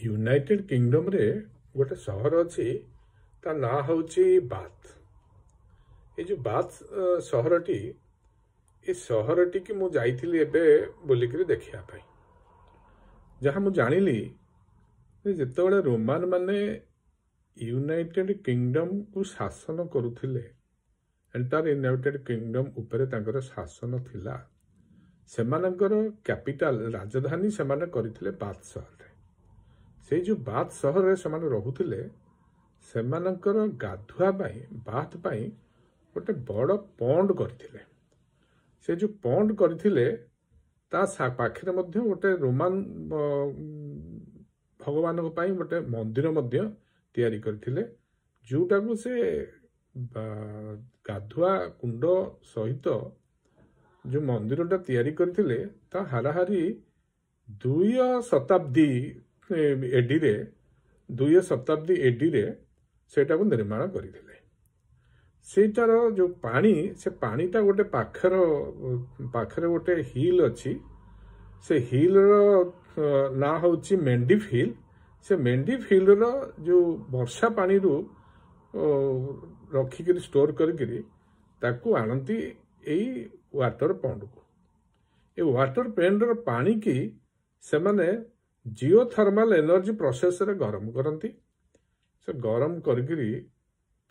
United kingdom रे गोटे सहर अच्छी ता ना हूँ बाथ। ये जो बाथ सहरटी ये सहरटी की मु जाइली एबे बुलिक देखा जहाँ मु जानिली जिते रोमान माने यूनाइटेड किंगडम को शासन करुथिले एंटायर यूनाइटेड किंगडम उपरे तांकर शासन थिला सेमानकर कैपिटल राजधानी सेमाने करथिले बाथ सहर से जो बाथ सहर रे सेमाने रहुथिले सेमानकर गाधुआ पाई बाथ पाई गोटे बड़ पॉन्ड करथिले। से जो पॉन्ड करथिले ता पाखरे मध्य गोटे रोमान भगवान गोटे मंदिर मध्य तैयारी करथिले जोटा को से गाधुआ कुंड सहित जो मंदिरटा तैयारी करथिले ता हाराहारी 2 शताब्दी एडी रे 2 शताब्दी एडी रे सेटा को निर्माण करथिले। सेटार जो पानी से पानीटा गोटे पाखरे गोटे हिल अच्छी से हिल रो ना होची मेंडिफ हिल। से मेंडिफ हिल रो जो वर्षा पानी रू रखिक स्टोर करी ताकू आनती यही वाटर पॉन्ड को ये वाटर पॉन्ड रो पानी की से माने जिओथर्मल एनर्जी प्रोसेस रे गरम करती से गरम करी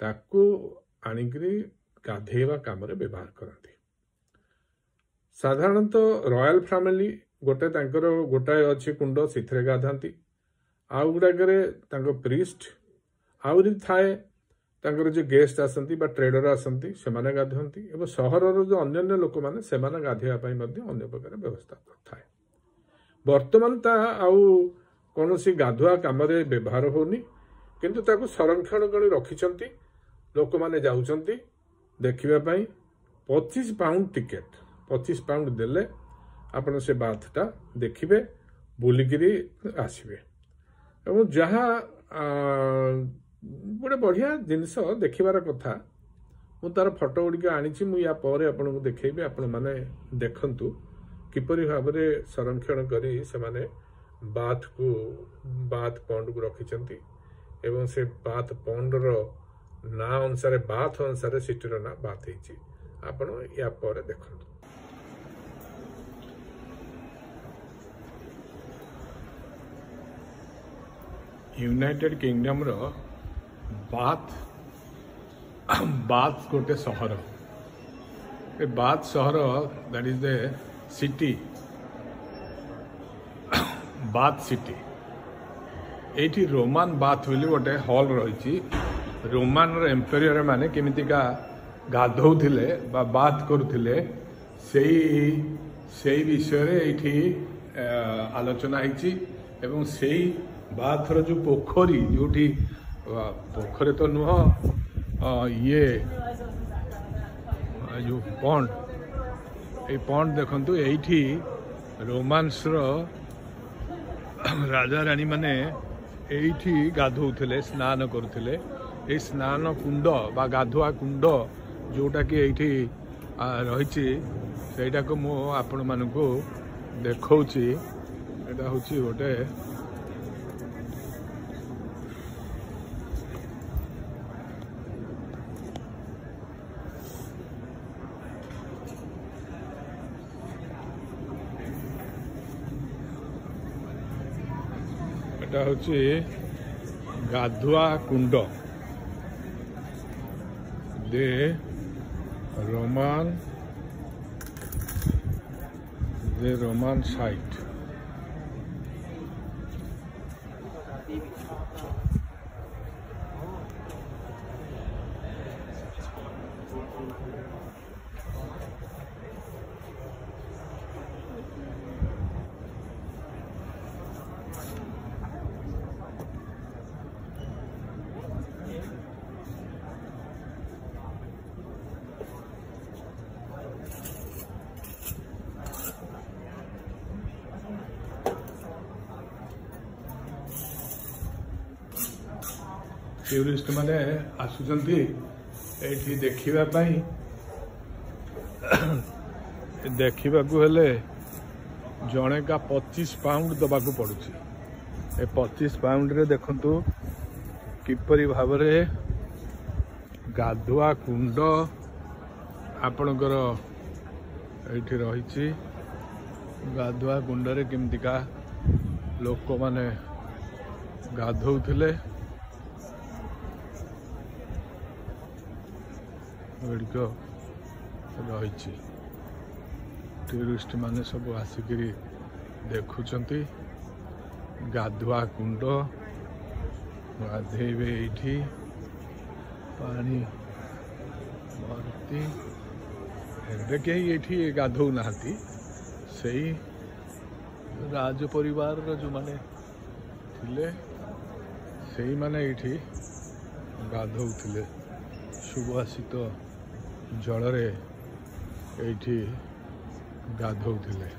ताकू आनिकरी गाधेवा काम रे व्यवहार करती। साधारणतः रॉयल फैमिली गोटे तांकर गोटाए अच्छी कुंड से गाधाती आउ गुड़ाकरे तांको प्रीस्ट आउरी थाए तांकर जो गेस्ट आसंती बा ट्रेडर आसंती सेमाने गाधंती एवं सहर जो अन्य लोक माने सेमाने गाधेवा पई मध्ये अन्य प्रकार व्यवस्था थाए। वर्तमान ता आउ कोनोसी गाधुआ काम रे व्यवहार होनी किंतु ताको संरक्षण करी रखिचंती लोक माने जाउचंती देखिबा पई 25 पाउंड टिकेट 25 पाउंड देले आपण से बाथटा देखिबे बुलिकिरी आसीबे एवं जहाँ गोटे बढ़िया जिनस देखिबार कथा मु तार फोटो गुड़िक आनी मु या पर आपको देखैबे आपण माने देखंतु किपरि भाबरे संरक्षण करी से माने बाथ पॉन्ड को रखिचंती एवं से बाथ पॉन्ड रो ना अनुसार बाथ अनुसार सिटीर ना बाथ हेची आपण या पर देखंतु। यूनाइटेड किंगडम रो बाथ गोटे सहर ए बाथ सहर that is the city bath city एठी रोमान बाथ बोली गोटे हॉल रही रोमान एम्पेरियर माने केमितिका गाधौथिले बा बाथ करुथिले सेही विषय रे एठी आलोचना होईची एवं सेही बाथर जो पोखरी जोटी पोखरी तो नुह ये जो पॉन्ड देखंतु एठी रोमांस रो राजा रानी माने एठी गाधौथिले स्नान करुथिले ए स्नान कुंड बा गाधुआ कुंड जोटा कि एठी रहिछि सेटा को मो आपण मानकू देखौछि। एटा होछि गोटे गाधुआ कुंड दे रोमान साइट। टूरिस्ट माने आसुचंती एठी देखिबा पई देखिबा को हेले जणे का 25 पाउंड दबाकू पड़ुची ए 25 पाउंड रे देखंतु किपरि भावरे गाधुआ कुंड आपणकर एठी रहिछि। गाधुआ कुंड रे केमतिका लोक माने गाधौथिले गुड़िक रही। टूरिस्ट माने सब आसिकी देखुंट गाधुआ कुंड गाधेबे ये पानी भर्ती एबे कहीं ये गाधौ ना से राज परिवार जो माने थिले से माने ये गाधौथिले सुवासित जलरे एठी गाधौथिले।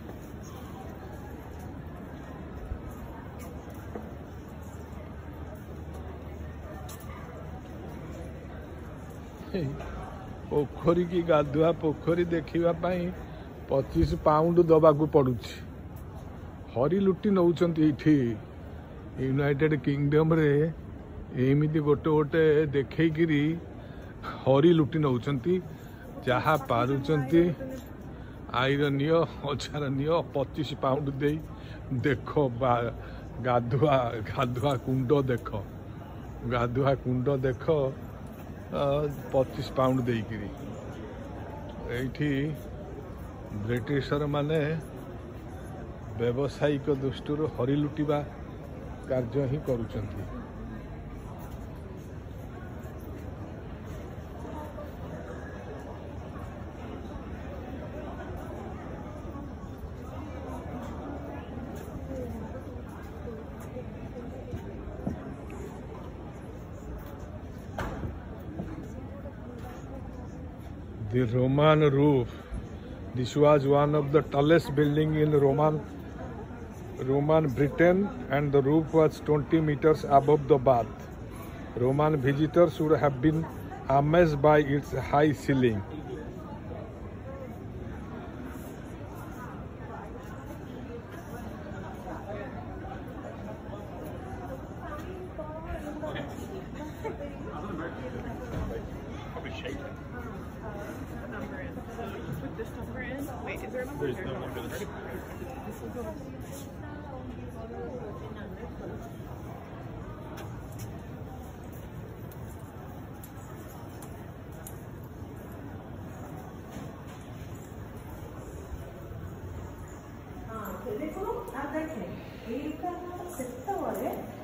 पोखरी की गाधुआ पोखरी देखा 25 पाउंड दबाकू पड़ुछि। हरी लुटी नौचंती इठी यूनाइटेड किंगडम रे एमिति गोटे गोटे देखैकिरी हरी लुटी नौचंती जहाँ पारुचंती आईर नियो अचार नियो 25 पाउंड दे देख गाधुआ गाधुआ कुंड देख गाधुआ कुंड देख 25 पाउंड देकिरी एठी ब्रिटिशर माने व्यावसायिक दृष्टि हरी लुटिबा कार्य ही करुचंती। The Roman roof. This was one of the tallest building in Roman Britain, and the roof was 20 meters above the bath. Roman visitors would have been amazed by its high ceiling. Wait, is there a number? There's no number. This will go.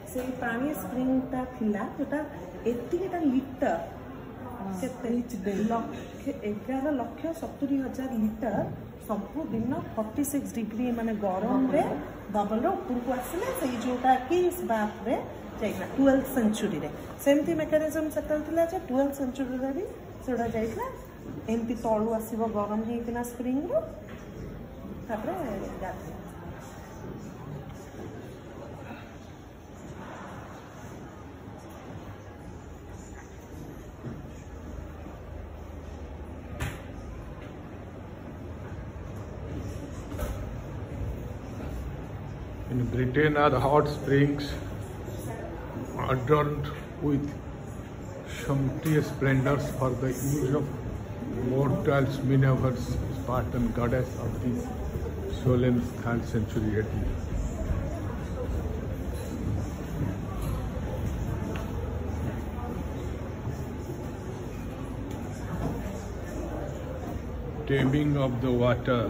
से पानी स्प्रिंगटा थिला जोटा एतिकेटा litre केते 11,70,000 litre सबुदिन 46 degree माने गरम रे bubble ऊपर को आसले से जोटा कि बाप रे जाइना 12th सेंचुरी रे सेमती मेकानिज्म सेटल थिला जे 12th सेंचुरी रे भी सेडा जाइला एमपी तळु आसीबो गरम हेकिना स्प्रिंग रो तापरे गाथे। In Britain are hot springs adorned with sumptuous splendors for the use of mortals. Minerva's Spartan goddess of the solemn 3rd century AD. Taming of the water.